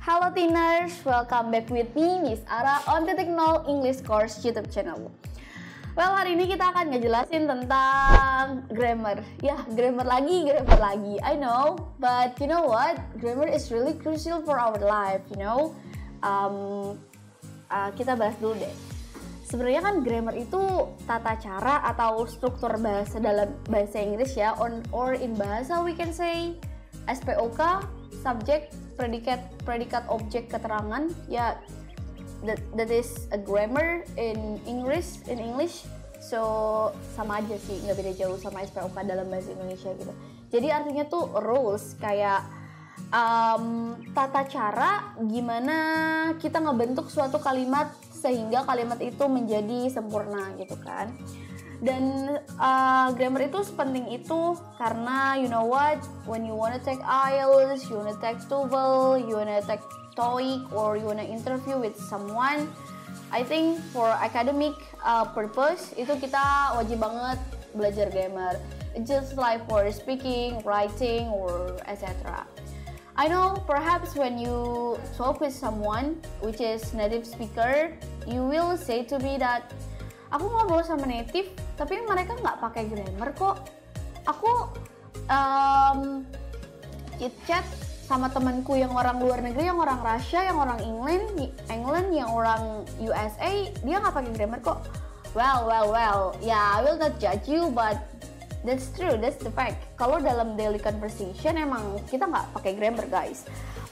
Halo Tiners, welcome back with me, Miss Ara on Titik Nol English Course YouTube channel. Well, hari ini kita akan ngejelasin tentang grammar. Ya, grammar lagi, I know. But you know what? Grammar is really crucial for our life, you know. Kita bahas dulu deh. Sebenarnya kan grammar itu tata cara atau struktur bahasa dalam bahasa Inggris ya, or in bahasa we can say SPOK, subject, predikat, objek, keterangan. Ya, that is a grammar in English. So sama aja sih, nggak beda jauh sama SPOK dalam bahasa Indonesia gitu. Jadi artinya tuh rules, kayak tata cara gimana kita ngebentuk suatu kalimat sehingga kalimat itu menjadi sempurna gitu kan. Dan grammar itu sepenting itu karena you know what, when you wanna take IELTS, you wanna take TOEFL, you wanna take TOEIC, or you wanna interview with someone, I think for academic purpose itu kita wajib banget belajar grammar. Just like for speaking, writing, or etc. I know perhaps when you talk with someone which is native speaker, you will say to me that aku ngobrol sama native tapi mereka nggak pakai grammar kok. Aku chit-chat sama temanku yang orang luar negeri, yang orang Russia, yang orang England, yang orang USA, dia nggak pakai grammar kok. Well, yeah, I will not judge you, but that's true, that's the fact. Kalau dalam daily conversation emang kita nggak pakai grammar, guys.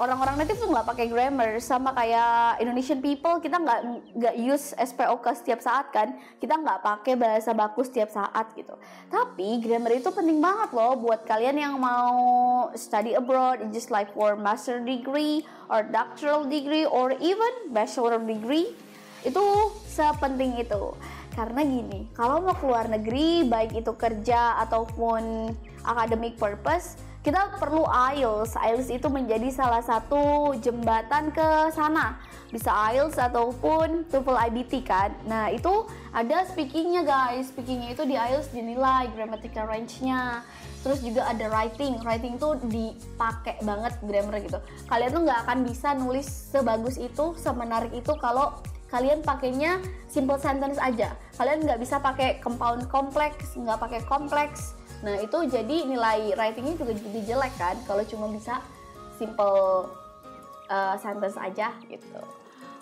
Orang-orang native tuh nggak pakai grammar, sama kayak Indonesian people, kita nggak use SPOK setiap saat kan. Kita nggak pakai bahasa baku setiap saat gitu. Tapi grammar itu penting banget loh buat kalian yang mau study abroad, just like for master degree or doctoral degree or even bachelor degree. Itu sepenting itu. Karena gini, kalau mau keluar negeri, baik itu kerja ataupun academic purpose, kita perlu IELTS. IELTS itu menjadi salah satu jembatan ke sana. Bisa IELTS ataupun TOEFL IBT kan. Nah, itu ada speakingnya guys. Speakingnya itu di IELTS dinilai, grammatical range-nya. Terus juga ada writing. Writing tuh dipakai banget grammar gitu. Kalian tuh nggak akan bisa nulis sebagus itu, semenarik itu kalau kalian pakainya simple sentence aja. Kalian nggak bisa pakai compound kompleks, nggak pakai kompleks. Nah itu jadi nilai writingnya juga jadi jelek kan kalau cuma bisa simple sentence aja gitu.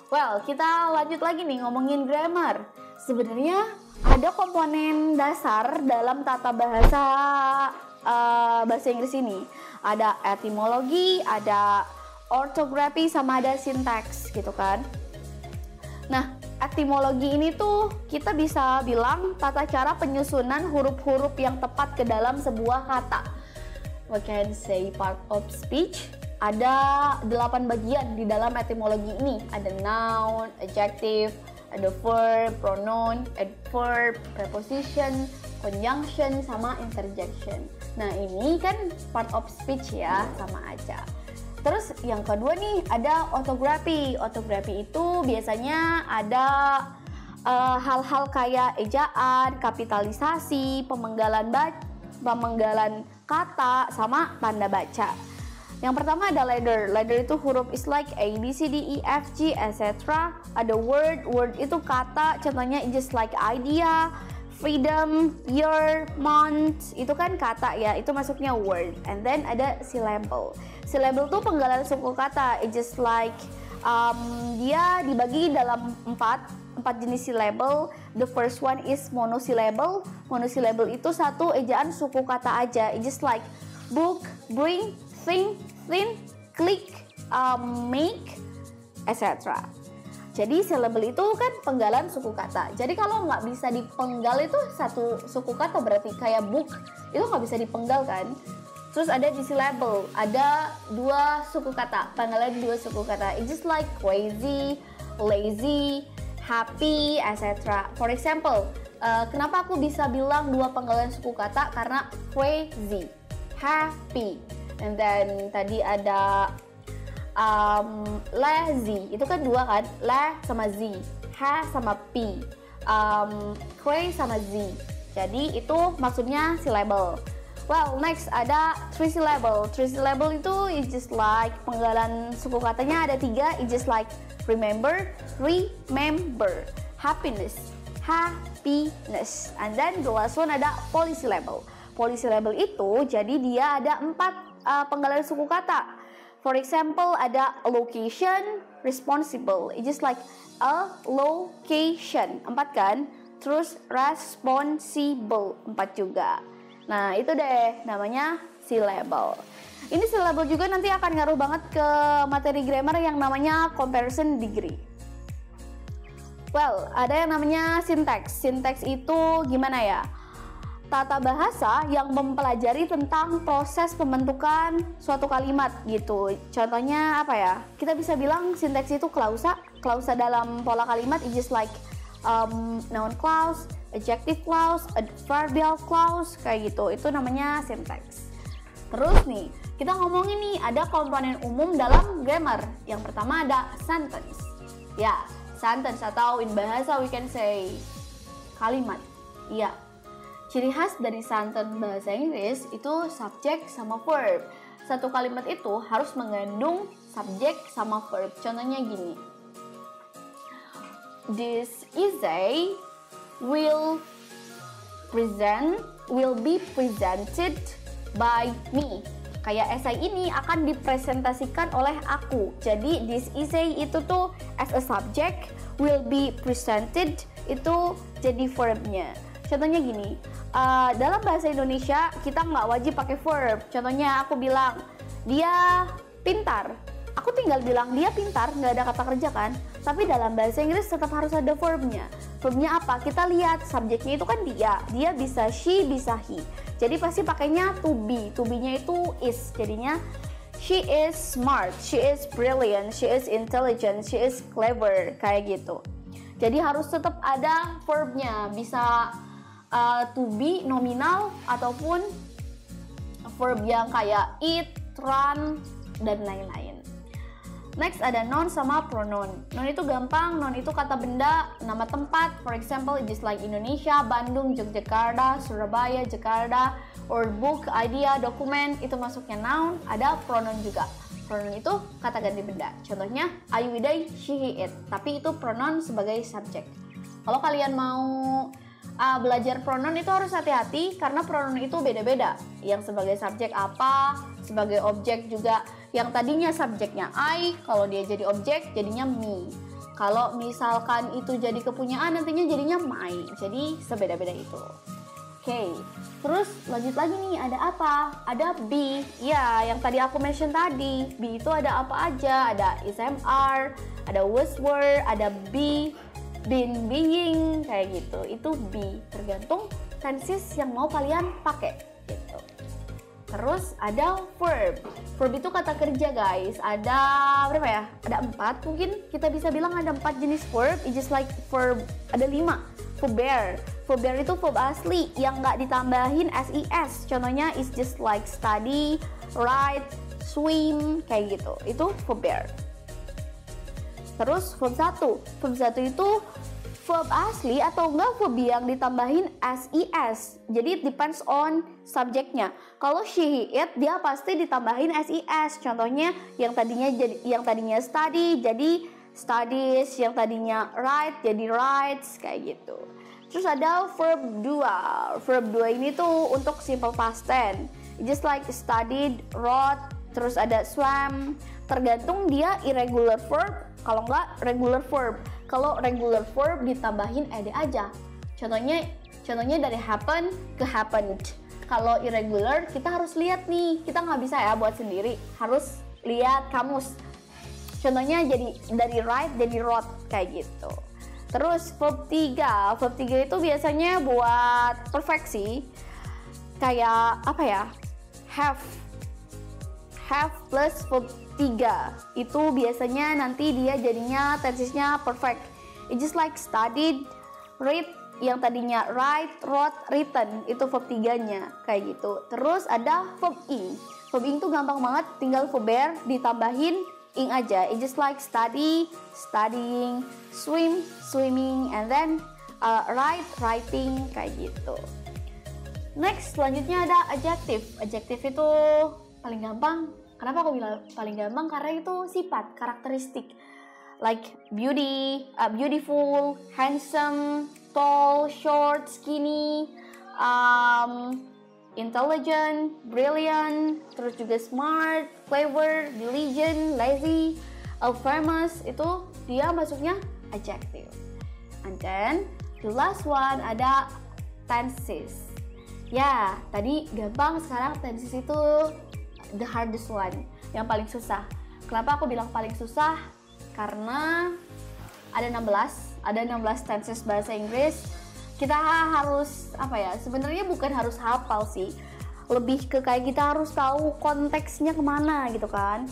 Well, kita lanjut lagi nih ngomongin grammar. Sebenarnya ada komponen dasar dalam tata bahasa bahasa Inggris ini. Ada etimologi, ada ortografi, sama ada sintaks gitu kan. Nah, etimologi ini tuh kita bisa bilang tata cara penyusunan huruf-huruf yang tepat ke dalam sebuah kata. We can say part of speech. Ada 8 bagian di dalam etimologi ini. Ada noun, adjective, ada verb, pronoun, adverb, preposition, conjunction, sama interjection. Nah, ini kan part of speech ya, sama aja. Terus yang kedua nih ada ortografi. Ortografi itu biasanya ada hal-hal kayak ejaan, kapitalisasi, pemenggalan kata, sama tanda baca. Yang pertama ada letter. Letter itu huruf is like A, B, C, D, E, F, G, etc. Ada word. Word itu kata, contohnya just like idea, freedom, year, month, itu kan kata ya, itu masuknya word. And then ada syllable. Syllable tuh penggalan suku kata, it just like dia dibagi dalam 4 jenis syllable. The first one is monosyllable. Monosyllable itu satu ejaan suku kata aja, it just like book, bring, think, thin, click, make, etc. Jadi syllable itu kan penggalan suku kata. Jadi kalau nggak bisa dipenggal itu satu suku kata, berarti kayak book itu nggak bisa dipenggal kan. Terus ada di syllable, ada 2 suku kata, penggalan 2 suku kata. It's just like crazy, lazy, happy, etc. For example, kenapa aku bisa bilang 2 penggalan suku kata? Karena crazy, happy, and then tadi ada lazy, itu kan 2 kan, la sama z, ha sama p, cray sama z. Jadi itu maksudnya syllable. Well, next ada three syllable. Three syllable itu is just like penggalan suku katanya ada 3, it's just like remember, happiness, and then the last one ada polysyllable. Polysyllable itu jadi dia ada 4 penggalan suku kata. For example, ada location, responsible, it's just like a location, 4 kan? Terus responsible, 4 juga. Nah, itu deh namanya syllable. Ini syllable juga nanti akan ngaruh banget ke materi grammar yang namanya comparison degree. Well, ada yang namanya syntax. Syntax itu gimana ya? Tata bahasa yang mempelajari tentang proses pembentukan suatu kalimat gitu. Contohnya apa ya? Kita bisa bilang syntax itu klausa. Klausa dalam pola kalimat is just like noun clause, adjective clause, adverbial clause, kayak gitu. Itu namanya syntax. Terus nih, kita ngomongin nih ada komponen umum dalam grammar. Yang pertama ada sentence. Ya, sentence atau in bahasa we can say kalimat. Iya. Ciri khas dari sentence bahasa Inggris itu subjek sama verb. Satu kalimat itu harus mengandung subjek sama verb. Contohnya gini. This essay will be presented by me. Kayak essay ini akan dipresentasikan oleh aku. Jadi this essay itu tuh as a subject, will be presented itu jadi verbnya. Contohnya gini, dalam bahasa Indonesia kita nggak wajib pakai verb. Contohnya aku bilang dia pintar. Aku tinggal bilang dia pintar, nggak ada kata kerja kan. Tapi dalam bahasa Inggris tetap harus ada verbnya. Verbnya apa? Kita lihat subjeknya itu kan dia. Dia bisa she, bisa he. Jadi pasti pakainya to be. To be-nya itu is. Jadinya she is smart, she is brilliant, she is intelligent, she is clever. Kayak gitu. Jadi harus tetap ada verbnya. Bisa to be nominal ataupun verb yang kayak eat, run, dan lain-lain. Next ada noun sama pronoun. Noun itu gampang, noun itu kata benda, nama tempat. For example, just like Indonesia, Bandung, Yogyakarta, Surabaya, Jakarta, or book, idea, dokumen, itu masuknya noun. Ada pronoun juga. Pronoun itu kata ganti benda. Contohnya, I, we, they, she, he, it. Tapi itu pronoun sebagai subjek. Kalau kalian mau belajar pronoun itu harus hati-hati karena pronoun itu beda-beda. Yang sebagai subjek apa, sebagai objek juga. Yang tadinya subjeknya I, kalau dia jadi objek jadinya me. Kalau misalkan itu jadi kepunyaan nantinya jadinya my. Jadi sebeda-beda itu. Oke, terus lanjut lagi nih, ada apa? Ada be. Ya, yang tadi aku mention tadi. Be itu ada apa aja? Ada SMR, ada was were, ada be, been, being, kayak gitu. Itu be, tergantung tenses yang mau kalian pakai gitu. Terus ada verb. Verb itu kata kerja guys. Ada berapa ya? Ada 4 mungkin. Kita bisa bilang ada 4 jenis verb. It's just like verb. Ada 5. Verber. Verber itu verb asli yang nggak ditambahin SIS. Contohnya is just like study, write, swim, kayak gitu. Itu verber. Terus verb 1. Verb 1 itu verb asli atau enggak verb yang ditambahin SIS. Jadi it depends on subjeknya. Kalau she, he, it dia pasti ditambahin SIS. Contohnya yang tadinya study jadi studies, yang tadinya write jadi writes, kayak gitu. Terus ada verb 2. Verb 2 ini tuh untuk simple past tense. Just like studied, wrote, terus ada swam. Tergantung dia irregular verb, kalau enggak regular verb. Kalau regular verb ditambahin ed aja. Contohnya dari happen ke happened. Kalau irregular kita harus lihat nih. Kita nggak bisa ya buat sendiri. Harus lihat kamus. Contohnya jadi dari write jadi wrote, kayak gitu. Terus verb 3. Verb 3 itu biasanya buat perfeksi. Kayak apa ya? Have plus verb 3 itu biasanya nanti dia jadinya tensesnya perfect. It's just like studied, read, yang tadinya write, wrote, written, itu verb 3-nya kayak gitu. Terus ada verb ing. Verb ing tuh gampang banget, tinggal verb ditambahin ing aja. It's just like study, studying, swim, swimming, and then write, writing, kayak gitu. Next, selanjutnya ada adjective. Adjective itu paling gampang. Kenapa aku bilang paling gampang? Karena itu sifat, karakteristik. Like beauty, beautiful, handsome, tall, short, skinny, intelligent, brilliant, terus juga smart, clever, diligent, lazy, famous, itu dia masuknya adjective. And then the last one ada tenses. Ya, tadi gampang, sekarang tenses itu the hardest one, yang paling susah. Kenapa aku bilang paling susah? Karena ada 16 tenses bahasa Inggris. Kita harus sebenarnya bukan harus hafal sih, lebih ke kayak kita harus tahu konteksnya kemana gitu kan.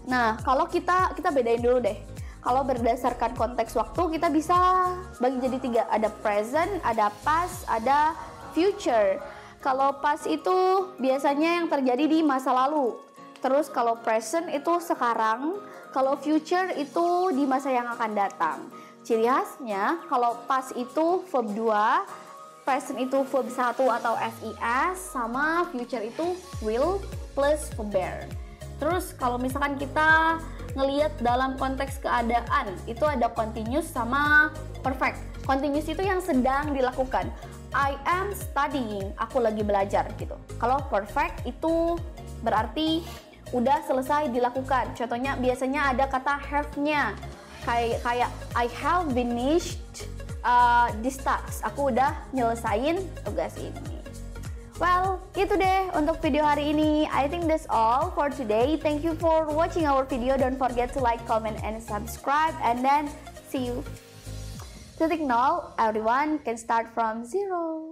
Nah, kalau kita bedain dulu deh. Kalau berdasarkan konteks waktu, kita bisa bagi jadi 3. Ada present, ada past, ada future. Kalau past itu biasanya yang terjadi di masa lalu. Terus kalau present itu sekarang, kalau future itu di masa yang akan datang. Ciri khasnya kalau past itu verb 2, present itu verb 1 atau FIS, sama future itu will plus verb bear. Terus kalau misalkan kita ngelihat dalam konteks keadaan, itu ada continuous sama perfect. Continuous itu yang sedang dilakukan. I am studying, aku lagi belajar gitu. Kalau perfect itu berarti udah selesai dilakukan. Contohnya biasanya ada kata have-nya. Kayak I have finished this task. Aku udah nyelesain tugas ini. Well, itu deh untuk video hari ini. I think that's all for today. Thank you for watching our video. Don't forget to like, comment, and subscribe. And then see you. Titik nol, everyone can start from 0.